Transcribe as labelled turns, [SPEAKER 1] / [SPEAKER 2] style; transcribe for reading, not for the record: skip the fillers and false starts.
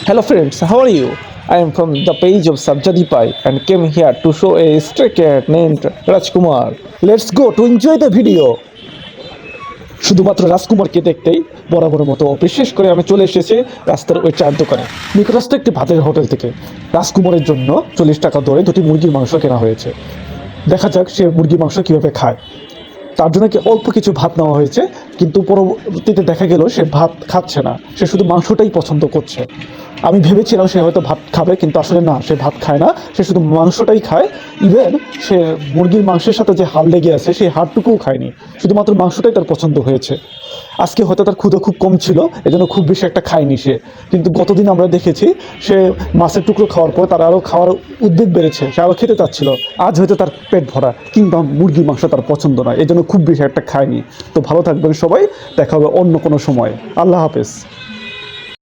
[SPEAKER 1] Hello friends, how are you? I am from the page of Sabjadi Pai and came here to show a stray cat named Rajkumar. Let's go to enjoy the video. শুধুমাত্র রাজকুমারকে দেখতেই বরাবর মতো বিশেষ করে আমি চলে এসেছি রাস্তার ওই চায়ের দোকানে নিকটস্থ একটি ভাতের হোটেল থেকে। রাজকুমারের জন্য 40 টাকা দরে দুটি মুরগির মাংস কেনা হয়েছে। দেখা যাক সে মুরগির মাংস কিভাবে খায়। তার জন্য কি অল্প কিছু ভাত নেওয়া হয়েছে, কিন্তু পরবর্তীতে দেখা গেল সে ভাত খাচ্ছে না, সে শুধু মাংসটাই পছন্দ করছে। আমি ভেবেছিলাম সে হয়তো ভাত খাবে, কিন্তু আসলে না, সে ভাত খায় না, সে শুধু মাংসটাই খায়। ইভেন সে মুরগির মাংসের সাথে যে হাড় লেগে আছে সেই হাড়টুকুও খায়নি, শুধুমাত্র মাংসটাই তার পছন্দ হয়েছে। আজকে হয়তো তার ক্ষুধা খুব কম ছিল, এজন্য খুব বেশি একটা খায়নি সে। কিন্তু গতদিন আমরা দেখেছি সে মাছের টুকরো খাওয়ার পর তার আরও খাওয়ার উদ্বেগ বেড়েছে, সে আরও খেতে চাচ্ছিল। আজ হয়তো তার পেট ভরা, কিন্তু মুরগির মাংস তার পছন্দ নয়, এই জন্য খুব বেশি একটা খায়নি। তো ভালো থাকবেন সবাই, দেখা হবে অন্য কোনো সময়। আল্লাহ হাফেজ।